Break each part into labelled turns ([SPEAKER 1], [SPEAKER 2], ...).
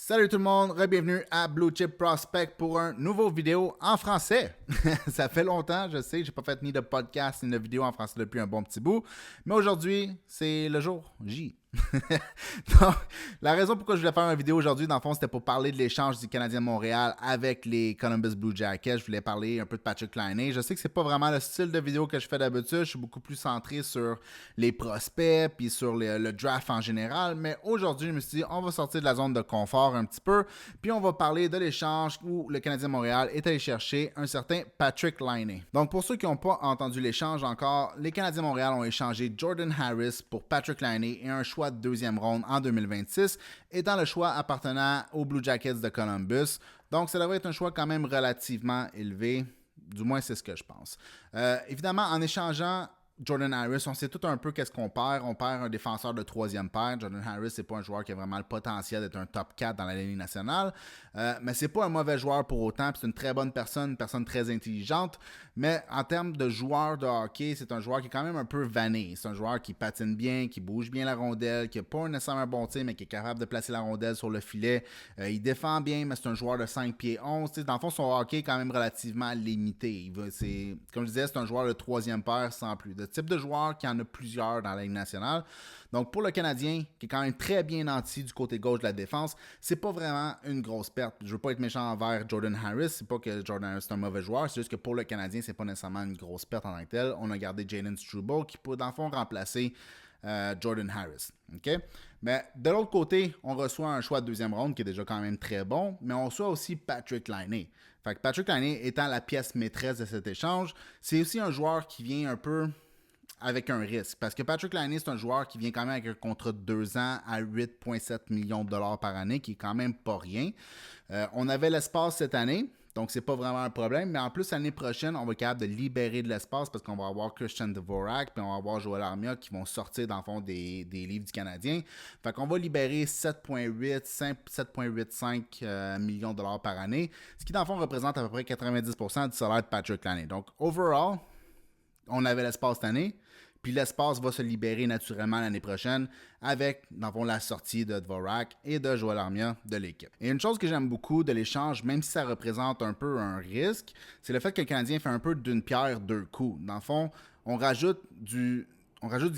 [SPEAKER 1] Salut tout le monde, bienvenue à Blue Chip Prospect pour un nouveau vidéo en français. Ça fait longtemps, je sais, j'ai pas fait ni de podcast ni de vidéo en français depuis un bon petit bout, mais aujourd'hui, c'est le jour J. Donc, la raison pourquoi je voulais faire une vidéo aujourd'hui, dans le fond, c'était pour parler de l'échange du Canadien de Montréal avec les Columbus Blue Jackets. Je voulais parler un peu de Patrik Laine. Je sais que c'est pas vraiment le style de vidéo que je fais d'habitude. Je suis beaucoup plus centré sur les prospects puis sur le draft en général. Mais aujourd'hui, je me suis dit, on va sortir de la zone de confort un petit peu. Puis on va parler de l'échange où le Canadien de Montréal est allé chercher un certain Patrik Laine. Donc, pour ceux qui n'ont pas entendu l'échange encore, les Canadiens de Montréal ont échangé Jordan Harris pour Patrik Laine et un choix de deuxième ronde en 2026, étant le choix appartenant aux Blue Jackets de Columbus. Donc, ça devrait être un choix quand même relativement élevé. Du moins, c'est ce que je pense. Évidemment, en échangeant Jordan Harris, on sait tout un peu qu'est-ce qu'on perd. On perd un défenseur de troisième paire. Jordan Harris, c'est pas un joueur qui a vraiment le potentiel d'être un top 4 dans la Ligue nationale. Mais c'est pas un mauvais joueur pour autant. C'est une très bonne personne, une personne très intelligente. Mais en termes de joueur de hockey, c'est un joueur qui est quand même un peu vanné. C'est un joueur qui patine bien, qui bouge bien la rondelle, qui n'a pas nécessairement un bon tir, mais qui est capable de placer la rondelle sur le filet. Il défend bien, mais c'est un joueur de 5 pieds 11. Dans le fond, son hockey est quand même relativement limité. Comme je disais, c'est un joueur de troisième paire sans plus. Le type de joueur qui en a plusieurs dans la Ligue nationale. Donc, pour le Canadien, qui est quand même très bien nanti du côté gauche de la défense, c'est pas vraiment une grosse perte. Je veux pas être méchant envers Jordan Harris. C'est pas que Jordan Harris est un mauvais joueur. C'est juste que pour le Canadien, c'est pas nécessairement une grosse perte en tant que telle. On a gardé Jayden Struble qui peut, dans le fond, remplacer Jordan Harris. Okay? Mais de l'autre côté, on reçoit un choix de deuxième ronde qui est déjà quand même très bon, mais on reçoit aussi Patrik Laine. Fait que Patrik Laine étant la pièce maîtresse de cet échange, c'est aussi un joueur qui vient un peu avec un risque. Parce que Patrik Laine, c'est un joueur qui vient quand même avec un contrat de 2 ans à 8,7 millions de dollars par année, qui est quand même pas rien. On avait l'espace cette année, donc c'est pas vraiment un problème. Mais en plus, l'année prochaine, on va être capable de libérer de l'espace parce qu'on va avoir Christian Dvorak puis on va avoir Joel Armia qui vont sortir dans le fond des livres du Canadien. Fait qu'on va libérer 7,85 millions de dollars par année, ce qui dans le fond représente à peu près 90% du salaire de Patrik Laine. Donc, overall, on avait l'espace cette année. Puis l'espace va se libérer naturellement l'année prochaine avec, dans le fond, la sortie de Dvorak et de Joel Armia de l'équipe. Et une chose que j'aime beaucoup de l'échange, même si ça représente un peu un risque, c'est le fait que le Canadien fait un peu d'une pierre deux coups. Dans le fond, on rajoute du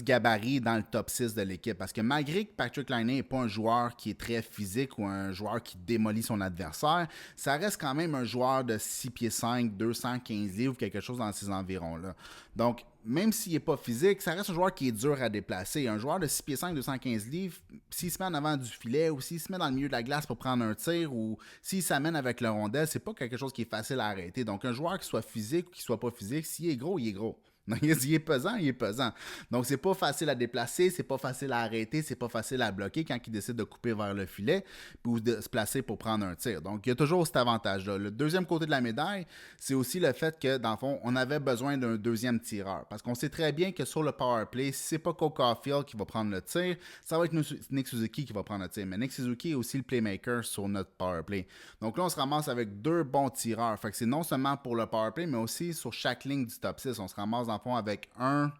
[SPEAKER 1] gabarit dans le top 6 de l'équipe. Parce que malgré que Patrik Laine n'est pas un joueur qui est très physique ou un joueur qui démolit son adversaire, ça reste quand même un joueur de 6 pieds 5, 215 livres, quelque chose dans ces environs-là. Donc, même s'il n'est pas physique, ça reste un joueur qui est dur à déplacer. Un joueur de 6 pieds 5, 215 livres, s'il se met en avant du filet ou s'il se met dans le milieu de la glace pour prendre un tir ou s'il s'amène avec le rondelle, c'est pas quelque chose qui est facile à arrêter. Donc, un joueur qui soit physique ou qui soit pas physique, s'il est gros, il est gros. Il est pesant, il est pesant. Donc, c'est pas facile à déplacer, c'est pas facile à arrêter, c'est pas facile à bloquer quand il décide de couper vers le filet ou de se placer pour prendre un tir. Donc, il y a toujours cet avantage-là. Le deuxième côté de la médaille, c'est aussi le fait que, dans le fond, on avait besoin d'un deuxième tireur. Parce qu'on sait très bien que sur le power play, si c'est pas Cole Caufield qui va prendre le tir, ça va être Nick Suzuki qui va prendre le tir. Mais Nick Suzuki est aussi le playmaker sur notre power play. Donc là, on se ramasse avec deux bons tireurs. Fait que c'est non seulement pour le power play, mais aussi sur chaque ligne du top 6. On se ramasse dans le fond avec un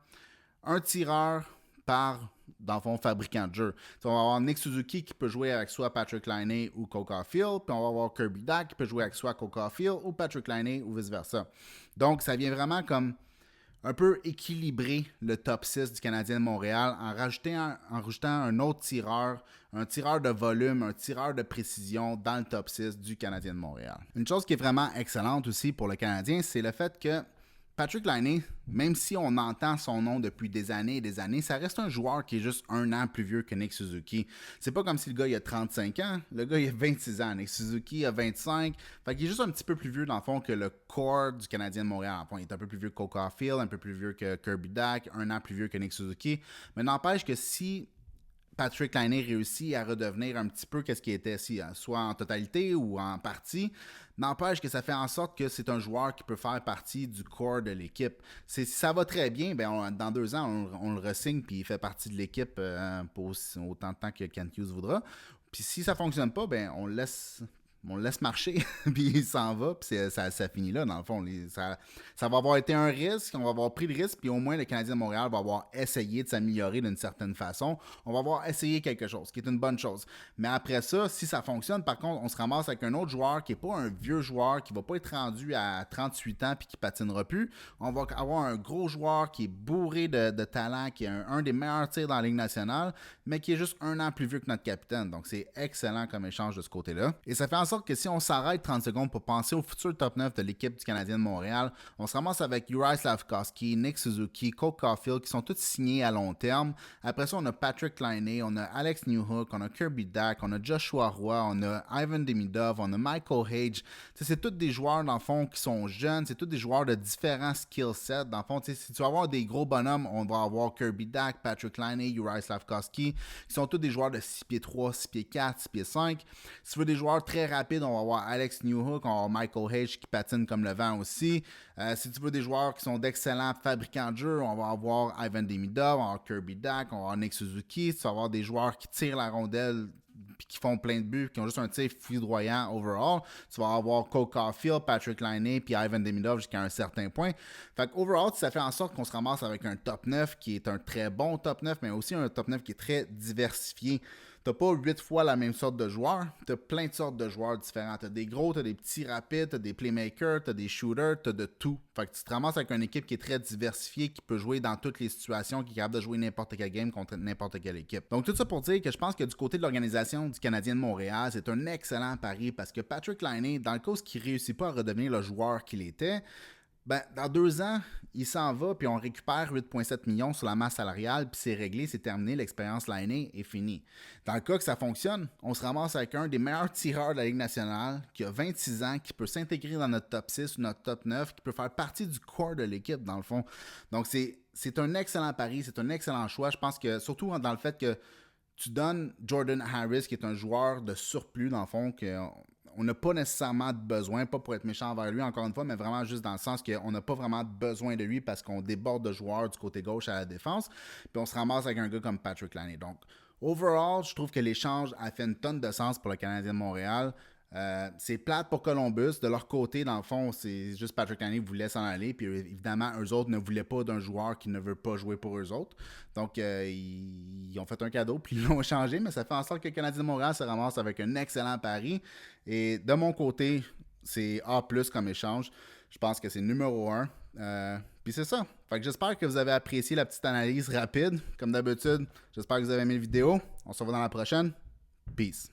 [SPEAKER 1] tireur par, dans le fond, fabricant de jeu. On va avoir Nick Suzuki qui peut jouer avec soit Patrik Laine ou Cole Caufield, puis on va avoir Kirby Dach qui peut jouer avec soit Cole Caufield ou Patrik Laine ou vice-versa. Donc, ça vient vraiment comme un peu équilibrer le top 6 du Canadien de Montréal en rajoutant un autre tireur, un tireur de volume, un tireur de précision dans le top 6 du Canadien de Montréal. Une chose qui est vraiment excellente aussi pour le Canadien, c'est le fait que Patrik Laine, même si on entend son nom depuis des années et des années, ça reste un joueur qui est juste un an plus vieux que Nick Suzuki. C'est pas comme si le gars il a 35 ans, le gars il a 26 ans, Nick Suzuki a 25. Fait qu'il est juste un petit peu plus vieux dans le fond que le core du Canadien de Montréal. En fond, il est un peu plus vieux que Cole Caufield, un peu plus vieux que Kirby Dach, un an plus vieux que Nick Suzuki. Mais n'empêche que si Patrik Laine réussit à redevenir un petit peu qu'est-ce qu'il était, soit en totalité ou en partie, n'empêche que ça fait en sorte que c'est un joueur qui peut faire partie du corps de l'équipe. Si ça va très bien, dans 2 ans, on le re-signe puis il fait partie de l'équipe pour autant de temps que Kent Hughes voudra. Puis si ça ne fonctionne pas, on le laisse on le laisse marcher, puis il s'en va, puis ça finit là, dans le fond. Ça va avoir été un risque, on va avoir pris le risque, puis au moins le Canadien de Montréal va avoir essayé de s'améliorer d'une certaine façon. On va avoir essayé quelque chose, qui est une bonne chose. Mais après ça, si ça fonctionne, par contre, on se ramasse avec un autre joueur qui n'est pas un vieux joueur, qui va pas être rendu à 38 ans puis qui patinera plus. On va avoir un gros joueur qui est bourré de talent, qui est un des meilleurs tirs dans la Ligue nationale, mais qui est juste un an plus vieux que notre capitaine. Donc c'est excellent comme échange de ce côté-là. Et ça fait en sorte que si on s'arrête 30 secondes pour penser au futur top 9 de l'équipe du Canadien de Montréal, on se ramasse avec Juraj Slafkovsky, Nick Suzuki, Cole Caulfield qui sont tous signés à long terme. Après ça, on a Patrick Laine, on a Alex Newhook, on a Kirby Dack, on a Joshua Roy, on a Ivan Demidov, on a Michael Hage. C'est tous des joueurs, dans le fond, qui sont jeunes. C'est tous des joueurs de différents skill sets. Dans le fond, si tu vas avoir des gros bonhommes, on va avoir Kirby Dack, Patrick Laine, Juraj Slafkovsky, qui sont tous des joueurs de 6 pieds 3, 6 pieds 4, 6 pieds 5. Si tu veux des joueurs très rapides, on va avoir Alex Newhook, on va avoir Michael Hage qui patine comme le vent aussi. Si tu veux des joueurs qui sont d'excellents fabricants de jeu, on va avoir Ivan Demidov, on va avoir Kirby Dack, on va avoir Nick Suzuki. Si tu vas avoir des joueurs qui tirent la rondelle puis qui font plein de buts, qui ont juste un tir foudroyant overall, tu vas avoir Cole Caulfield, Patrick Laine puis Ivan Demidov jusqu'à un certain point. Fait que overall, ça fait en sorte qu'on se ramasse avec un top 9 qui est un très bon top 9, mais aussi un top 9 qui est très diversifié. T'as pas 8 fois la même sorte de joueurs, t'as plein de sortes de joueurs différents. T'as des gros, t'as des petits rapides, t'as des playmakers, t'as des shooters, t'as de tout. Fait que tu te ramasses avec une équipe qui est très diversifiée, qui peut jouer dans toutes les situations, qui est capable de jouer n'importe quel game contre n'importe quelle équipe. Donc tout ça pour dire que je pense que du côté de l'organisation du Canadien de Montréal, c'est un excellent pari parce que Patrick Laine, dans le cas où il ne réussit pas à redevenir le joueur qu'il était, ben, dans 2 ans, il s'en va, puis on récupère 8,7 millions sur la masse salariale, puis c'est réglé, c'est terminé, l'expérience Laine est finie. Dans le cas que ça fonctionne, on se ramasse avec un des meilleurs tireurs de la Ligue nationale, qui a 26 ans, qui peut s'intégrer dans notre top 6 ou notre top 9, qui peut faire partie du corps de l'équipe, dans le fond. Donc, c'est un excellent pari, c'est un excellent choix. Je pense que, surtout dans le fait que tu donnes Jordan Harris, qui est un joueur de surplus, dans le fond, on n'a pas nécessairement de besoin, pas pour être méchant envers lui, encore une fois, mais vraiment juste dans le sens qu'on n'a pas vraiment besoin de lui parce qu'on déborde de joueurs du côté gauche à la défense, puis on se ramasse avec un gars comme Patrick Laine. Donc, overall, je trouve que l'échange a fait une tonne de sens pour le Canadien de Montréal. C'est plate pour Columbus. De leur côté, dans le fond, c'est juste Patrick Laine voulait s'en aller. Puis évidemment, eux autres ne voulaient pas d'un joueur qui ne veut pas jouer pour eux autres. Donc, ils ont fait un cadeau, puis ils l'ont changé. Mais ça fait en sorte que le Canadien de Montréal se ramasse avec un excellent pari. Et de mon côté, c'est A+ comme échange. Je pense que c'est numéro 1. Puis c'est ça. Fait que j'espère que vous avez apprécié la petite analyse rapide. Comme d'habitude, j'espère que vous avez aimé la vidéo. On se revoit dans la prochaine. Peace.